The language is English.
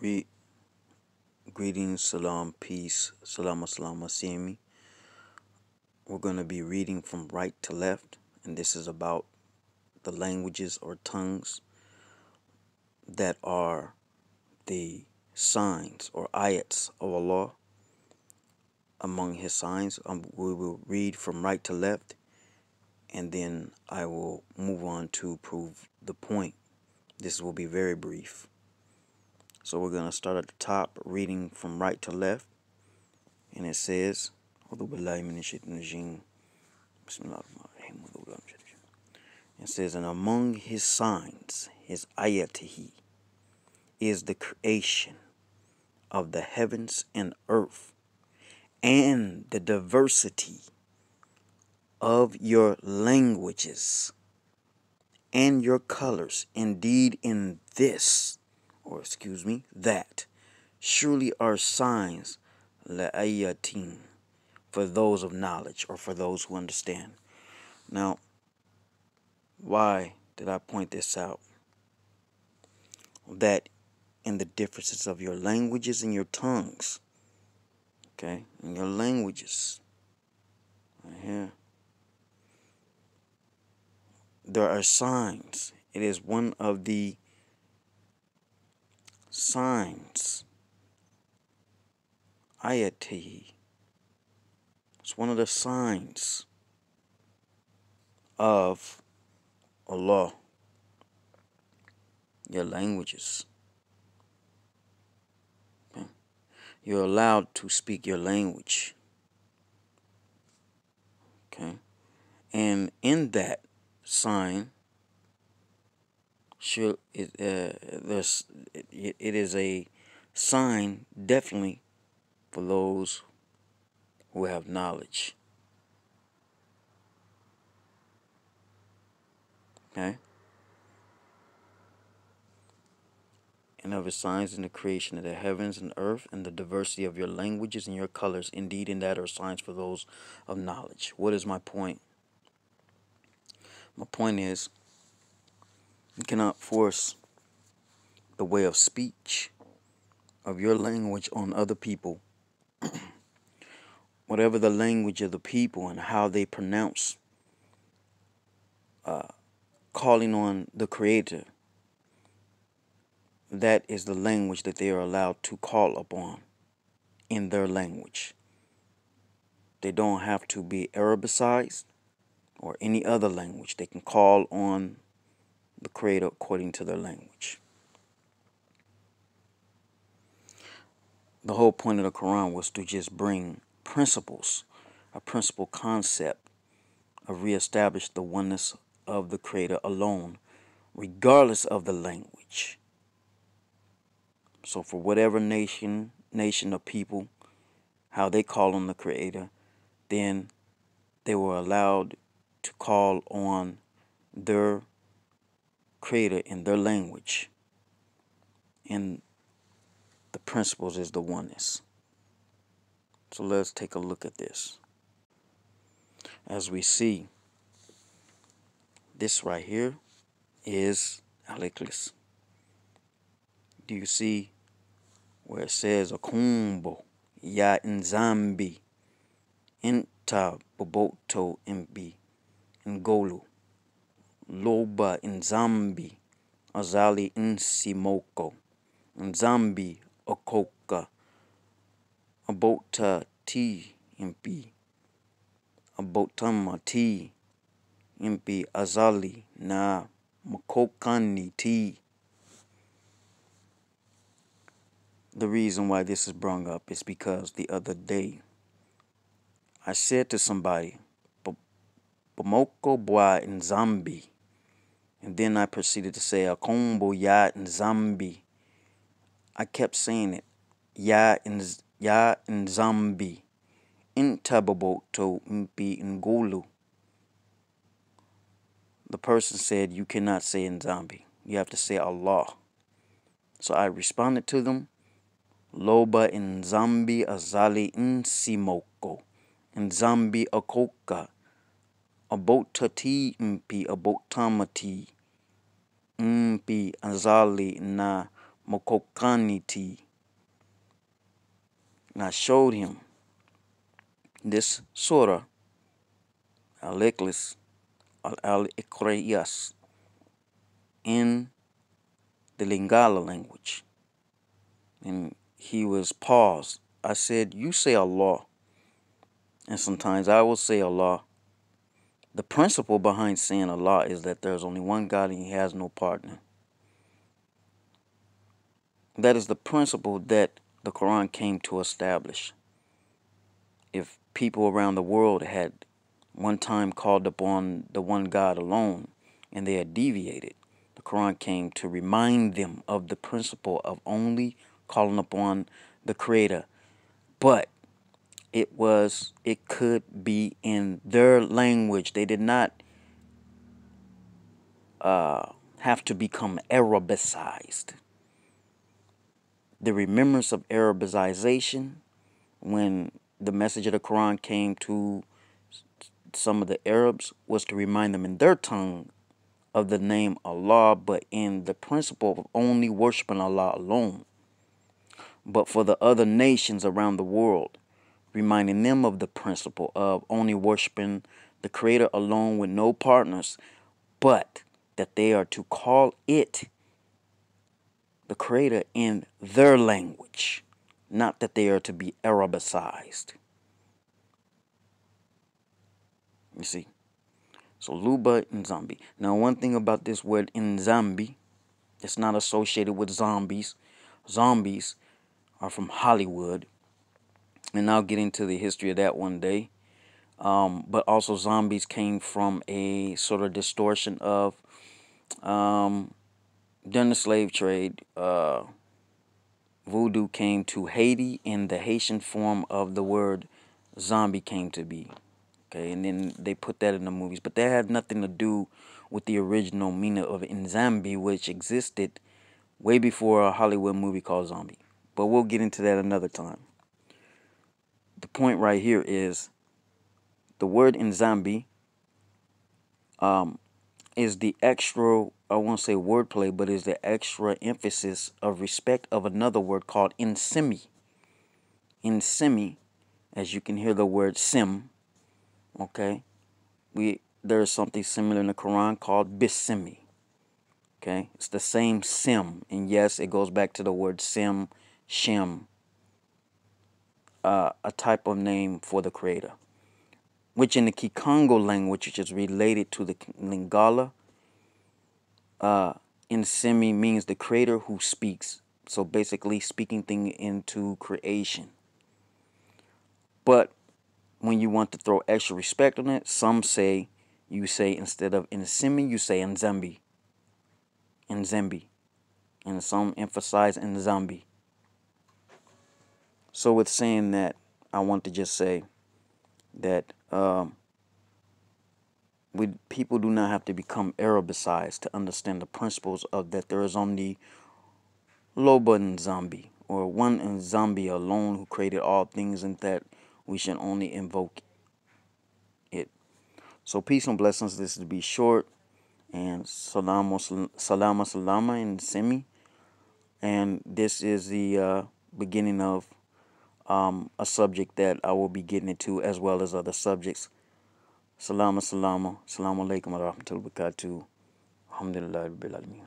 Re Greetings, salam, peace, salam, assalam, asimi. We're going to be reading from right to left, and this is about the languages or tongues that are the signs or ayats of Allah. Among His signs, we will read from right to left, and then I will move on to prove the point. This will be very brief. So we're going to start at the top, reading from right to left, and it says, it says, and among His signs, His ayatihi, is the creation of the heavens and earth, and the diversity of your languages and your colors. Indeed, in that surely are signs la'ayatin, for those of knowledge, or for those who understand. Now, why did I point this out? That in the differences of your languages and your tongues, okay, in your languages, right here, there are signs. It is one of the signs, ayatihi. It's one of the signs of Allah, your languages. Okay? You're allowed to speak your language. Okay? And in that sign, it is a sign definitely for those who have knowledge. Okay? And of His signs in the creation of the heavens and earth, and the diversity of your languages and your colors. Indeed, in that are signs for those of knowledge. What is my point? My point is, you cannot force the way of speech of your language on other people. Whatever the language of the people and how they pronounce calling on the Creator, that is the language that they are allowed to call upon in their language. They don't have to be Arabicized or any other language. They can call on the Creator according to their language. The whole point of the Quran was to just bring principles, a principal concept of reestablish the oneness of the Creator alone, regardless of the language. So for whatever nation of people, how they call on the Creator, then they were allowed to call on their Creator in their language. And the principles is the oneness. So let's take a look at this. As we see, this right here is Aliklis. Do you see where it says Akumbo Ya Nzambi Inta Boboto Mb Ngolu Loba Nzambi Azali Nsimoko Nzambi Okoka Abota T Mp Abotama T Mp Azali Na Makokani T. The reason why this is brought up is because the other day I said to somebody, Bamoko Bwa Nzambi, and then I proceeded to say Akombo Ya Nzambi. I kept saying it, Ya Nzambi, Intababoto Mpi Ngulu. The person said, you cannot say Nzambi, you have to say Allah. So I responded to them, Loba Nzambi Azali Nsimoko Nzambi Akoka Abotati Mpi Abotamati Mpi Azali Na mokokaniti. And I showed him this surah, al-Ikhlas, al-Ikriyas, in the Lingala language. And he was paused. I said, you say Allah. And sometimes I will say Allah. The principle behind saying Allah is that there's only one God and He has no partner. That is the principle that the Quran came to establish. If people around the world had one time called upon the one God alone and they had deviated, the Quran came to remind them of the principle of only calling upon the Creator. But it could be in their language. They did not have to become Arabicized. The remembrance of Arabization, when the message of the Quran came to some of the Arabs, was to remind them in their tongue of the name Allah, but in the principle of only worshiping Allah alone. But for the other nations around the world, reminding them of the principle of only worshiping the Creator alone with no partners, but that they are to call it the Creator in their language, not that they are to be Arabicized. You see? So Luba and Nzambi. Now, one thing about this word Nzambi, it's not associated with zombies. Zombies are from Hollywood, and I'll get into the history of that one day. But also zombies came from a sort of distortion of during the slave trade. Voodoo came to Haiti, and the Haitian form of the word zombie came to be. Okay, and then they put that in the movies, but that had nothing to do with the original meaning of Nzambi, which existed way before a Hollywood movie called Zombie. But we'll get into that another time. The point right here is the word Nzambi is the extra, I won't say wordplay, but is the extra emphasis of respect of another word called Nsimi. Nsimi, as you can hear the word sim, okay? There is something similar in the Quran called Bisimi. Okay, it's the same sim, and yes, it goes back to the word sim, shem, a type of name for the Creator, which in the Kikongo language, which is related to the Lingala, Nsimi means the Creator who speaks. So basically, speaking things into creation. But when you want to throw extra respect on it, some say you say instead of Nsimi, you say Nzambi. Nzambi. And some emphasize Nzambi. So with saying that, I want to just say that people do not have to become Arabicized to understand the principles of that there is only Loba Nzambi, or one Nzambi alone who created all things, and that we should only invoke it. So peace and blessings. This is to be short, and salama salama and semi. And this is the beginning of a subject that I will be getting into, as well as other subjects. Salama. Assalamu alaikum wa rahmatullahi wa barakatuh. Alhamdulillah rabbil alamin.